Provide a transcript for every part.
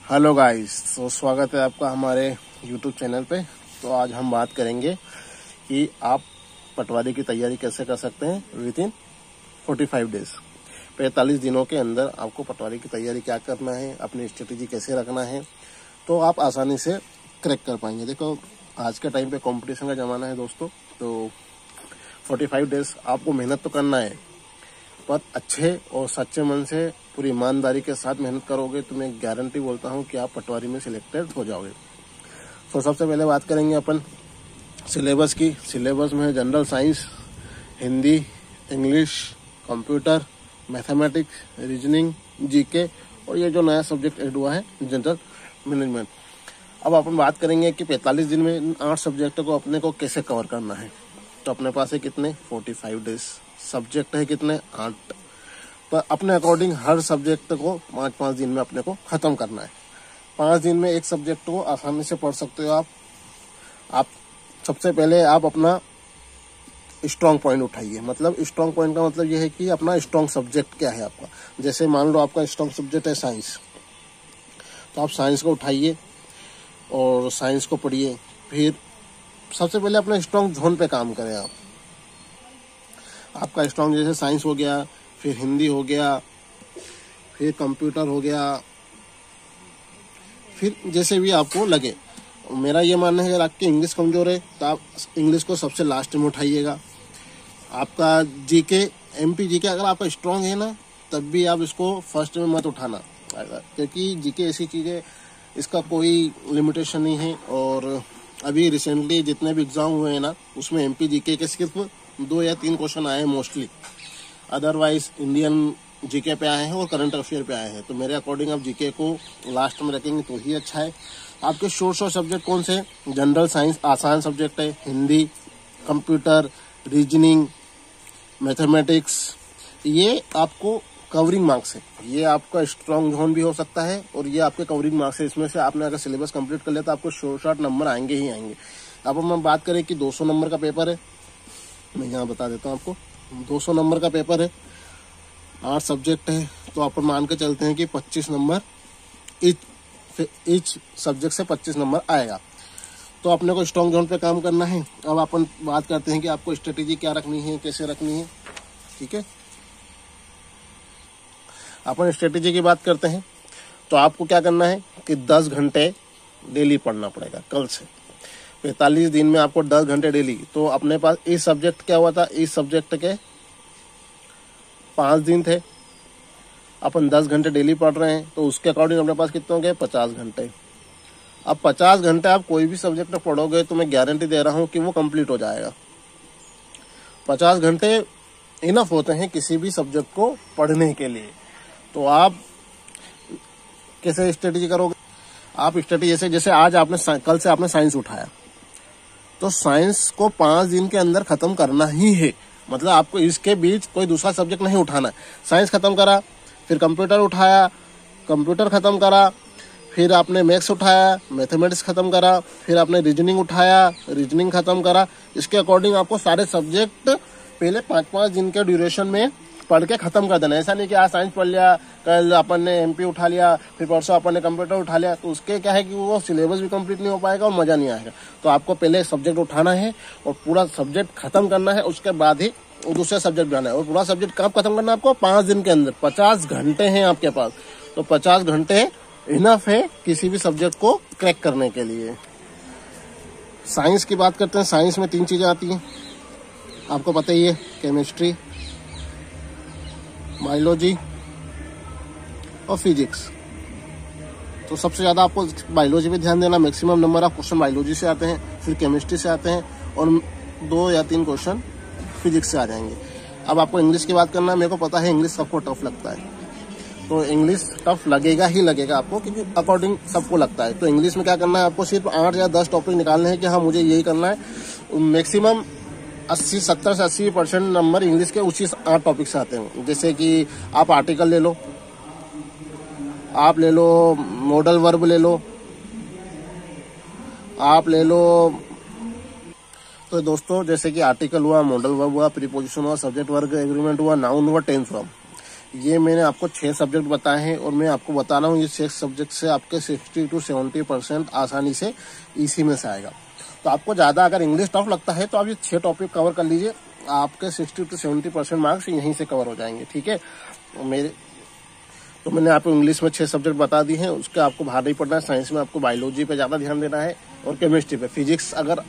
Hello guys, तो स्वागत है आपका हमारे यूट्यूब चैनल पे। तो आज हम बात करेंगे कि आप पटवारी की तैयारी कैसे कर सकते हैं विद इन 45 डेज। 45 दिनों के अंदर आपको पटवारी की तैयारी क्या करना है, अपनी स्ट्रेटेजी कैसे रखना है, तो आप आसानी से क्रैक कर पाएंगे। देखो, आज के टाइम पे कंपटीशन का ज़माना है दोस्तों, तो 45 डेज आपको मेहनत तो करना है, पर अच्छे और सच्चे मन से पूरी ईमानदारी के साथ मेहनत करोगे तो मैं गारंटी बोलता हूं कि आप पटवारी में सिलेक्टेड हो जाओगे। तो सबसे पहले बात करेंगे अपन सिलेबस की। सिलेबस में general science, Hindi, English, computer, mathematics, reasoning, GK और ये जो नया सब्जेक्ट ऐड हुआ है जनरल मैनेजमेंट। अब अपन बात करेंगे कि 45 दिन में इन 8 सब्जेक्ट को अपने को कैसे कवर करना है। तो अपने पास है कितने 45 डेज, सब्जेक्ट है कितने 8, पर अपने अकॉर्डिंग हर सब्जेक्ट को 5-5 दिन में अपने को खत्म करना है। 5 दिन में एक सब्जेक्ट को आसानी से पढ़ सकते हो आप सबसे पहले आप अपना स्ट्रॉन्ग पॉइंट उठाइए। मतलब स्ट्रॉन्ग पॉइंट का मतलब यह है कि अपना स्ट्रॉन्ग सब्जेक्ट क्या है आपका। जैसे मान लो आपका स्ट्रॉन्ग सब्जेक्ट है साइंस, तो आप साइंस को उठाइए और साइंस को पढ़िए। फिर सबसे पहले अपने स्ट्रॉन्ग जोन पे काम करें आप। आपका स्ट्रॉन्ग जैसे साइंस हो गया, फिर हिंदी हो गया, फिर कंप्यूटर हो गया, फिर जैसे भी आपको लगे। मेरा ये मानना है अगर आपकी इंग्लिश कमजोर है तो आप इंग्लिश को सबसे लास्ट में उठाइएगा। आपका जीके, एमपी जीके अगर आपका स्ट्रॉन्ग है ना, तब भी आप इसको फर्स्ट में मत उठाना, क्योंकि जीके ऐसी चीज़ है, इसका कोई लिमिटेशन नहीं है। और अभी रिसेंटली जितने भी एग्जाम हुए हैं ना, उसमें एमपी जीके के सिर्फ 2 या 3 क्वेश्चन आए हैं मोस्टली। अदरवाइज इंडियन जीके पे आए हैं और करंट अफेयर पे आए हैं। तो मेरे अकॉर्डिंग आप जीके को लास्ट में रखेंगे तो ही अच्छा है। आपके शॉर्ट सब्जेक्ट कौन से? जनरल साइंस आसान सब्जेक्ट है, हिंदी, कंप्यूटर, रीजनिंग, मैथमेटिक्स, ये आपको कवरिंग मार्क्स है। ये आपका स्ट्रॉन्ग जोन भी हो सकता है और ये आपके कवरिंग मार्क्स है। इसमें से आपने अगर सिलेबस कंप्लीट कर लिया तो आपको शॉर्ट नंबर आएंगे ही आएंगे। अब हम बात करें कि 200 नंबर का पेपर है, मैं यहाँ बता देता हूँ आपको। 200 नंबर का पेपर है, 8 सब्जेक्ट है, तो अपन मान के चलते हैं कि 25 नंबर ईच सब्जेक्ट से 25 नंबर आएगा। तो अपने को स्ट्रॉन्ग जोन पे काम करना है। अब अपन बात करते हैं कि आपको स्ट्रेटेजी क्या रखनी है, कैसे रखनी है। ठीक है, अपन स्ट्रेटेजी की बात करते हैं। तो आपको क्या करना है कि 10 घंटे डेली पढ़ना पड़ेगा कल से। 45 दिन में आपको 10 घंटे डेली। तो अपने पास इस सब्जेक्ट क्या हुआ था, इस सब्जेक्ट के 5 दिन थे, अपन 10 घंटे डेली पढ़ रहे हैं, तो उसके अकॉर्डिंग अपने पास कितने हो गए 50 घंटे। अब 50 घंटे आप कोई भी सब्जेक्ट पढ़ोगे तो मैं गारंटी दे रहा हूं कि वो कंप्लीट हो जाएगा। 50 घंटे इनफ होते हैं किसी भी सब्जेक्ट को पढ़ने के लिए। तो आप कैसे स्ट्रेटेजी करोगे? आप स्ट्रेटेजी जैसे आज आपने कल से आपने साइंस उठाया, तो साइंस को 5 दिन के अंदर खत्म करना ही है। मतलब आपको इसके बीच कोई दूसरा सब्जेक्ट नहीं उठाना है। साइंस खत्म करा, फिर कंप्यूटर उठाया, कंप्यूटर खत्म करा, फिर आपने मैथ्स उठाया, मैथमेटिक्स खत्म करा, फिर आपने रीजनिंग उठाया, रीजनिंग खत्म करा। इसके अकॉर्डिंग आपको सारे सब्जेक्ट पहले 5-5 दिन के ड्यूरेशन में पढ़ के खत्म कर देना। ऐसा नहीं कि आज साइंस पढ़ लिया, कल अपन ने एमपी उठा लिया, फिर परसों अपन ने कंप्यूटर उठा लिया, तो उसके क्या है कि वो सिलेबस भी कंप्लीट नहीं हो पाएगा और मजा नहीं आएगा। तो आपको पहले सब्जेक्ट उठाना है और पूरा सब्जेक्ट खत्म करना है, उसके बाद ही दूसरे सब्जेक्ट जाना है। और पूरा सब्जेक्ट कब खत्म करना है आपको? 5 दिन के अंदर। 50 घंटे हैं आपके पास, तो 50 घंटे इनफ है किसी भी सब्जेक्ट को क्रैक करने के लिए। साइंस की बात करते हैं। साइंस में 3 चीजें आती हैं, आपको पता ही है, केमिस्ट्री, बायोलॉजी और फिजिक्स। तो सबसे ज्यादा आपको बायोलॉजी पे ध्यान देना। Maximum number of question biology से आते हैं, फिर केमिस्ट्री से आते हैं और 2 या 3 क्वेश्चन फिजिक्स से आ जाएंगे। अब आपको इंग्लिश की बात करना है। मेरे को पता है इंग्लिश सबको टफ लगता है, तो इंग्लिश टफ लगेगा ही लगेगा आपको, क्योंकि अकॉर्डिंग सबको लगता है। तो इंग्लिश में क्या करना है आपको? सिर्फ 8 या 10 टॉपिक निकालने हैं कि हाँ मुझे यही करना है। मैक्सिमम 70 से 80% नंबर इंग्लिश के उसी 8 टॉपिक से आते हैं। जैसे कि आप आर्टिकल ले लो, आप ले लो मॉडल वर्ब ले लो, आप ले लो। तो दोस्तों जैसे कि आर्टिकल हुआ, मॉडल वर्ब हुआ, प्रीपोजिशन हुआ, सब्जेक्ट वर्ग एग्रीमेंट हुआ, नाउन हुआ, टेंस हुआ, ये मैंने आपको 6 सब्जेक्ट बताए हैं और मैं आपको बता रहा हूँ ये 6 सब्जेक्ट से आपके 60 to 70% आसानी से इसी में से आएगा। तो आपको ज़्यादा अगर इंग्लिश टफ लगता है तो आप ये 6 टॉपिक कवर कर लीजिए, आपके 60 to 70% मार्क्स यहीं से कवर हो जाएंगे। ठीक है, मैंने आपको इंग्लिश में 6 सब्जेक्ट बता दिए हैं, उसके आपको बाहर नहीं पढ़ना है। साइंस में आपको बायोलॉजी पे ज़्यादा ध्यान देना है और केमिस्ट्री पे। फिजिक्स अगर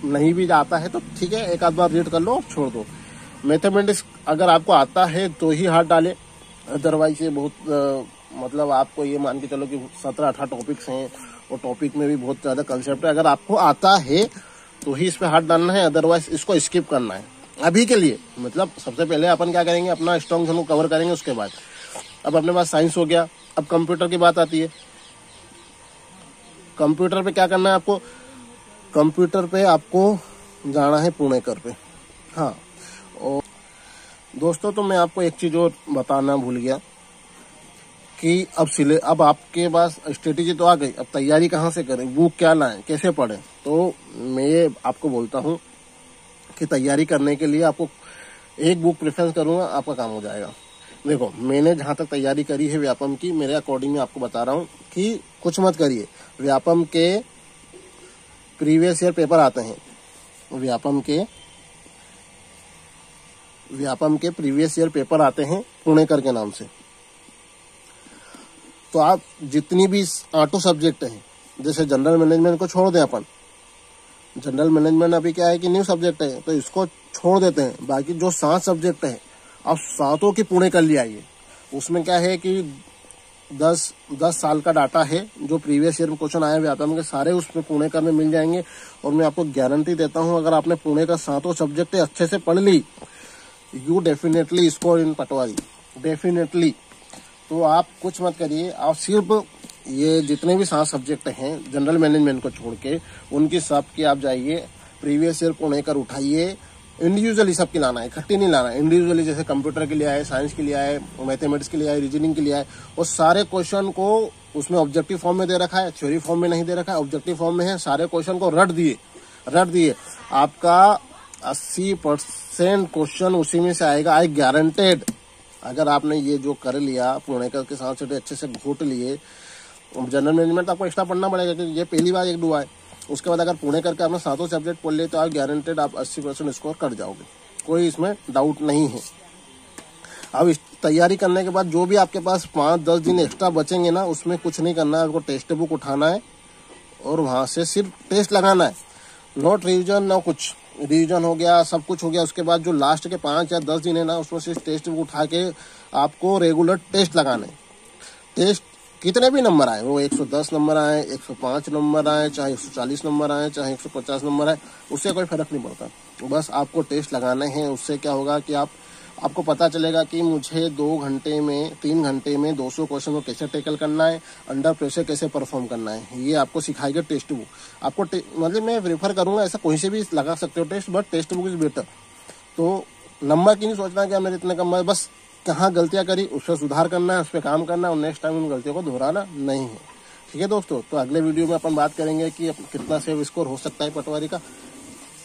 नहीं भी आता है तो ठीक है, एक आध बार रीड कर लो और छोड़ दो। मैथमेटिक्स अगर आपको आता है तो ही हाथ डाले, अदरवाइज ये बहुत मतलब आपको ये मान के चलो कि 17-18 टॉपिक्स हैं और टॉपिक में भी बहुत ज़्यादा कंसेप्ट है। अगर आपको आता है तो ही इस पर हाथ डालना है, अदरवाइज इसको स्किप करना है अभी के लिए। मतलब सबसे पहले अपन क्या करेंगे, अपना स्ट्रॉन्ग जोन को कवर करेंगे। उसके बाद अब अपने पास साइंस हो गया, अब कंप्यूटर की बात आती है। कंप्यूटर पे क्या करना है आपको, कंप्यूटर पे आपको जाना है पुणेकर पे। हाँ, और दोस्तों तो मैं आपको एक चीज और बताना भूल गया कि अब आपके पास स्ट्रेटेजी तो आ गई, अब तैयारी कहाँ से करें, बुक क्या लाएं, कैसे पढ़ें। तो मैं आपको बोलता हूँ कि तैयारी करने के लिए आपको एक बुक प्रेफरेंस करूंगा, आपका काम हो जाएगा। देखो, मैंने जहां तक तैयारी करी है व्यापम की, मेरे अकॉर्डिंग में आपको बता रहा हूं कि कुछ मत करिए। व्यापम के प्रीवियस ईयर पेपर आते हैं, व्यापम के प्रीवियस ईयर पेपर आते हैं पुणेकर के नाम से। तो आप जितनी भी 8 सब्जेक्ट हैं, जैसे जनरल मैनेजमेंट को छोड़ दें अपन, जनरल मैनेजमेंट अभी क्या है कि न्यू सब्जेक्ट है तो इसको छोड़ देते हैं। बाकी जो 7 सब्जेक्ट है आप 7 की पुणे कर ले आइए। उसमें क्या है कि 10 साल का डाटा है, जो प्रीवियस ईयर में क्वेश्चन आए व्यापम के सारे उसमें पुणे कर में मिल जाएंगे। और मैं आपको गारंटी देता हूं, अगर आपने पुणे का 7 सब्जेक्ट अच्छे से पढ़ ली, you definitely score in Patwari, definitely. तो आप कुछ मत करिए, आप सिर्फ ये जितने भी 7 सब्जेक्ट हैं जनरल मैनेजमेंट को छोड़ के, उनकी सब की आप जाइए प्रीवियस ईयर पुणे कर उठाइए। इंडिविजुअली सबकी लाना है, इकट्ठी नहीं लाना है। इंडिविजुअली जैसे कंप्यूटर के लिए आए, साइंस के लिए आए, मैथमेटिक्स के लिए आए, रीजनिंग के लिए आए, और सारे क्वेश्चन को उसमें ऑब्जेक्टिव फॉर्म में दे रखा है, थ्योरी फॉर्म में नहीं दे रखा है, ऑब्जेक्टिव फॉर्म में है। सारे क्वेश्चन को रट दिए। आपका 80% क्वेश्चन उसी में से आएगा, आई गारंटेड। अगर आपने ये जो कर लिया, पुणेकर के 7 सब्जेक्ट अच्छे से घोट लिए, जनरल मैनेजमेंट आपको एक्स्ट्रा पढ़ना पड़ेगा क्योंकि ये पहली बार 1-2 आए। उसके बाद अगर पुणे करके आपने 7 सब्जेक्ट पढ़ लिए तो आप गारंटेड आप 80% स्कोर कर जाओगे, कोई इसमें डाउट नहीं है। अब इस तैयारी करने के बाद जो भी आपके पास 5-10 दिन एक्स्ट्रा बचेंगे ना, उसमें कुछ नहीं करना है। आपको टेस्ट बुक उठाना है और वहां से सिर्फ टेस्ट लगाना है, नोट रिविजन ना कुछ। रिविजन हो गया, सब कुछ हो गया। उसके बाद जो लास्ट के 5 या 10 दिन है ना, उसमें सिर्फ टेस्ट बुक उठा के आपको रेगुलर टेस्ट लगाने। टेस्ट कितने भी नंबर आए, वो 110 नंबर आए, 105 नंबर आए, चाहे 140 नंबर आए, चाहे 150 नंबर आए, उससे कोई फर्क नहीं पड़ता। बस आपको टेस्ट लगाने हैं। उससे क्या होगा कि आपको पता चलेगा कि मुझे 2 घंटे में 3 घंटे में 200 क्वेश्चन को कैसे टैकल करना है, अंडर प्रेशर कैसे परफॉर्म करना है, ये आपको सिखाएगा टेस्ट बुक। आपको मतलब मैं प्रेफर करूंगा, ऐसा कोई से भी लगा सकते हो test, but test book is better. तो नंबर की नहीं सोचना कि मेरे इतने कम, बस कहाँ गलतियां करी उस पर सुधार करना है, उस पर काम करना है और नेक्स्ट टाइम उन गलतियों को दोहराना नहीं है। ठीक है दोस्तों, तो अगले वीडियो में अपन बात करेंगे कि कितना सेव स्कोर हो सकता है पटवारी का।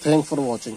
Thanks for watching.